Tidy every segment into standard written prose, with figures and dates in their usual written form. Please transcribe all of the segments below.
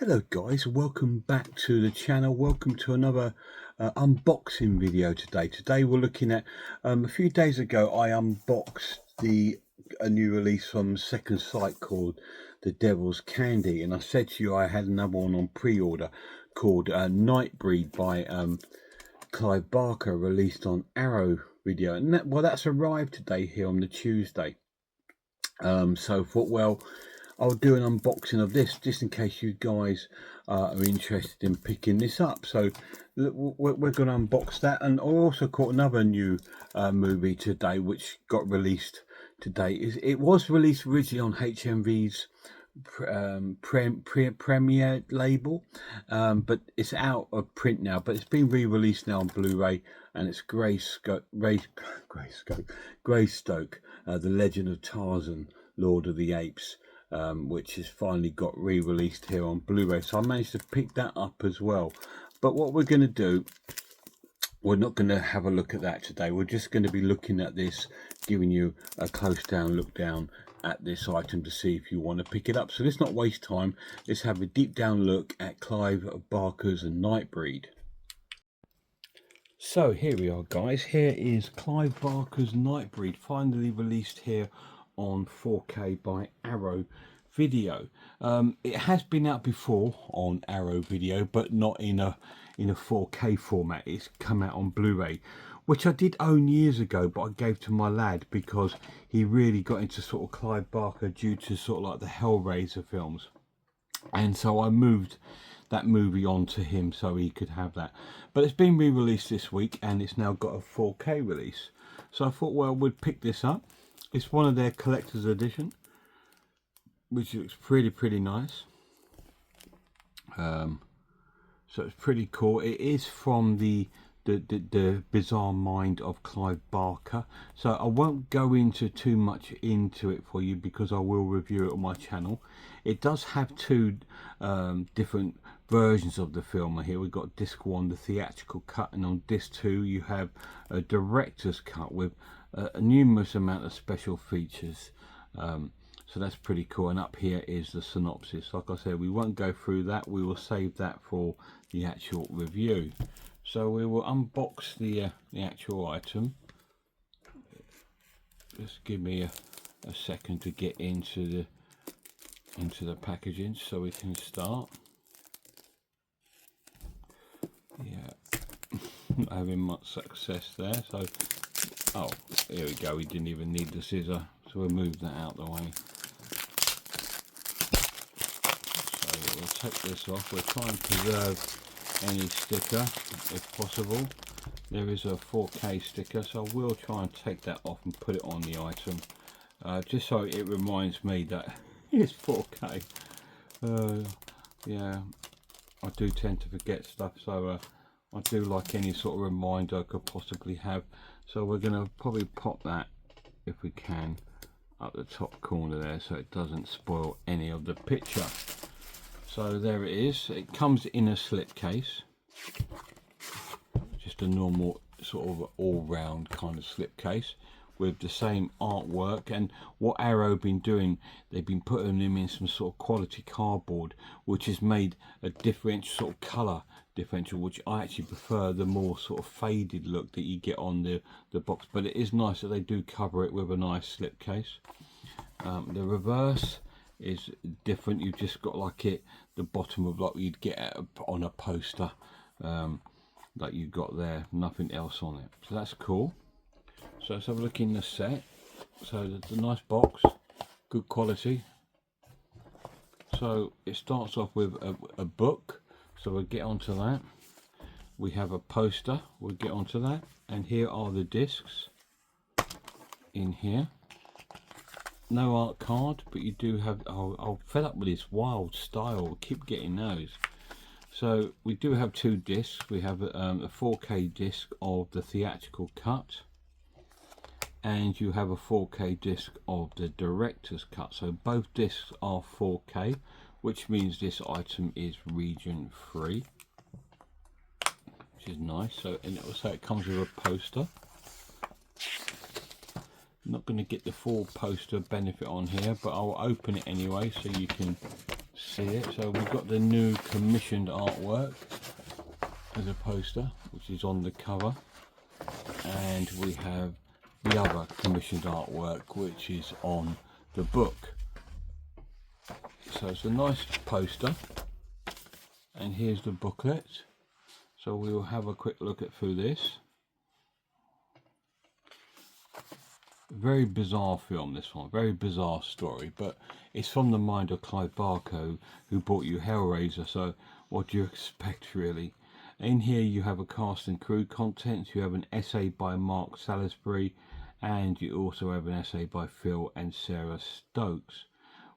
Hello guys, welcome back to the channel. Welcome to another unboxing video today. Today we're looking at, a few days ago I unboxed a new release from Second Sight called The Devil's Candy, and I said to you I had another one on pre-order called Nightbreed by Clive Barker, released on Arrow Video, and that's arrived today here on the Tuesday. So I thought, well, I'll do an unboxing of this just in case you guys are interested in picking this up. So we're going to unbox that, and I also caught another new movie today which got released today. It was released originally on HMV's premiere label, but it's out of print now, but it's been re-released now on Blu-ray, and it's Greystoke, The Legend of Tarzan, Lord of the Apes, which has finally got re-released here on Blu-ray. So I managed to pick that up as well. But what we're going to do, we're not going to have a look at that today. We're just going to be looking at this, giving you a close down look down at this item to see if you want to pick it up. So let's not waste time. Let's have a deep down look at Clive Barker's Nightbreed. So here we are, guys. Here is Clive Barker's Nightbreed, finally released here on 4K by Arrow Video. It has been out before on Arrow Video, but not in a 4K format. It's come out on Blu-ray, which I did own years ago, but I gave to my lad because he really got into sort of Clive Barker due to sort of like the Hellraiser films, and so I moved that movie on to him so he could have that. But it's been re-released this week, and it's now got a 4K release. So I thought, well, we'd pick this up. It's one of their collector's edition, which looks pretty nice. So it's pretty cool. It is from the bizarre mind of Clive Barker. So I won't go into too much into it for you because I will review it on my channel. It does have two different versions of the film here. We've got disc 1, the theatrical cut, and on disc 2 you have a director's cut with a numerous amount of special features. So that's pretty cool, and up here is the synopsis. Like I said, we won't go through that. We will save that for the actual review. So we will unbox the actual item. Just give me a second to get into the packaging so we can start. Yeah, not having much success there. So, oh, here we go. We didn't even need the scissor, so we'll move that out the way. So we'll take this off. We'll try and preserve any sticker if possible. There is a 4K sticker, so I will try and take that off and put it on the item, just so it reminds me that it's 4K. Yeah, I do tend to forget stuff, so I do like any sort of reminder I could possibly have. So we're going to probably pop that, if we can, up the top corner there so it doesn't spoil any of the picture. So there it is. It comes in a slip case, just a normal sort of all-round kind of slip case with the same artwork. And what Arrow have been doing, they've been putting them in some sort of quality cardboard, which has made a differential sort of colour differential, which I actually prefer the more sort of faded look that you get on the box. But it is nice that they do cover it with a nice slip case. The reverse is different. You've just got like the bottom of like you'd get on a poster, like you've got there, nothing else on it. So that's cool. So let's have a look in the set. So the nice box, good quality. So it starts off with a book, so we'll get onto that. We have a poster, we'll get onto that, and here are the discs in here. No art card, but you do have, I'm fed up with this wild style, keep getting those. So we do have two discs. We have a 4K disc of the theatrical cut, and you have a 4K disc of the director's cut. So both discs are 4K, which means this item is region free, which is nice. So, and also it comes with a poster. I'm not going to get the full poster benefit on here, but I'll open it anyway so you can see it. So we've got the new commissioned artwork as a poster, which is on the cover, and we have the other commissioned artwork, which is on the book. So it's a nice poster, and here's the booklet. So we will have a quick look at through this. Very bizarre film, this one, very bizarre story, but it's from the mind of Clive Barker, who brought you Hellraiser, so what do you expect, really? In here you have a cast and crew contents, you have an essay by Mark Salisbury, and you also have an essay by Phil and Sarah Stokes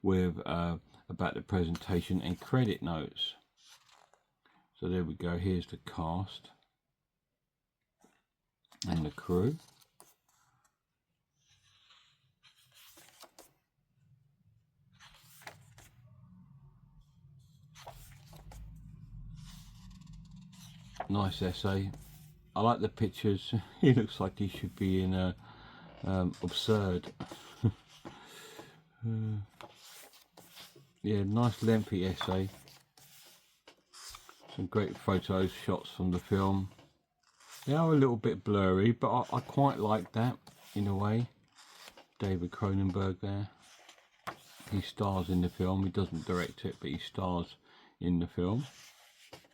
with about the presentation and credit notes. So there we go, here's the cast and the crew. Nice essay. I like the pictures. He looks like he should be in a Absurd. Yeah, nice lengthy essay. Some great photos, shots from the film. They are a little bit blurry, but I quite like that in a way. David Cronenberg there. He stars in the film. He doesn't direct it, but he stars in the film.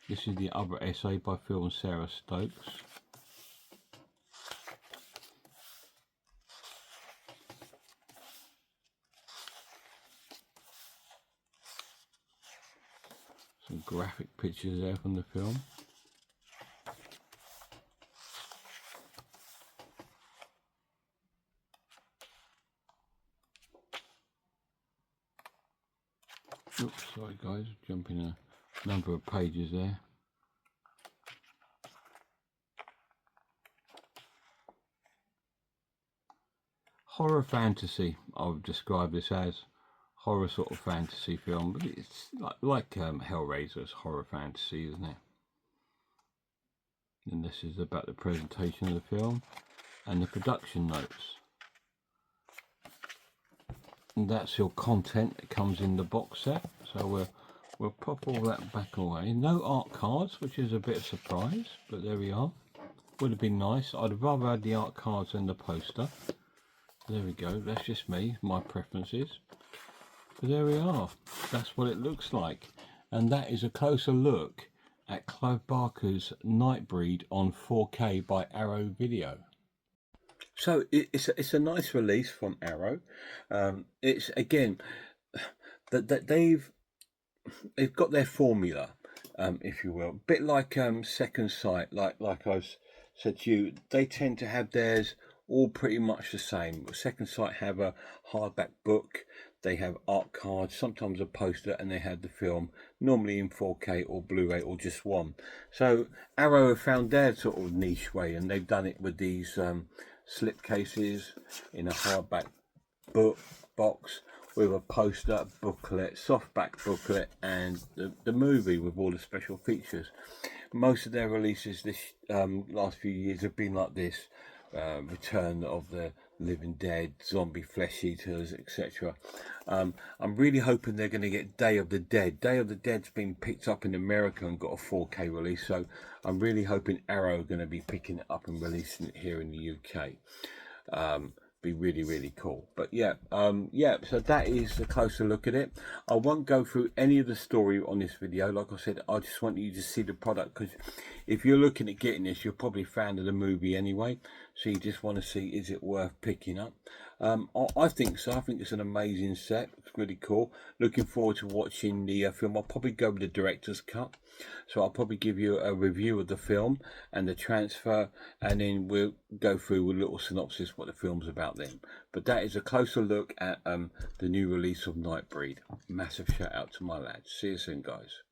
This is the other essay by Phil and Sarah Stokes. Some graphic pictures there from the film. Oops, sorry guys, jumping a number of pages there. Horror fantasy, I would describe this as. Horror sort of fantasy film, but it's like Hellraiser's horror fantasy, isn't it? And this is about the presentation of the film and the production notes. And that's your content that comes in the box set. So we'll pop all that back away. No art cards, which is a bit of a surprise, but there we are. Would have been nice. I'd have rather had the art cards than the poster. There we go. That's just me, my preferences. But there we are. That's what it looks like. And that is a closer look at Clive Barker's Nightbreed on 4K by Arrow Video. So it's a nice release from Arrow. It's again that they've got their formula, if you will, a bit like Second Sight. Like I said to you, they tend to have theirs all pretty much the same. Second Sight have a hardback book. They have art cards, sometimes a poster, and they have the film, normally in 4K or Blu-ray or just one. So Arrow have found their sort of niche way, and they've done it with these slip cases in a hardback box with a poster, booklet, softback booklet, and the movie with all the special features. Most of their releases this last few years have been like this. Return of the Living Dead, zombie flesh eaters, etc. I'm really hoping they're going to get Day of the Dead. Day of the Dead's been picked up in America and got a 4K release, so I'm really hoping Arrow are going to be picking it up and releasing it here in the UK. Be really cool. But yeah, so that is a closer look at it. I won't go through any of the story on this video. Like I said, I just want you to see the product, because if you're looking at getting this, you're probably a fan of the movie anyway, so you just want to see, is it worth picking up? I think so. I think it's an amazing set. It's really cool. Looking forward to watching the film. I'll probably go with the director's cut, so I'll probably give you a review of the film and the transfer, and then we'll go through with a little synopsis what the film's about then. But that is a closer look at the new release of Nightbreed. Massive shout out to my lads. See you soon, guys.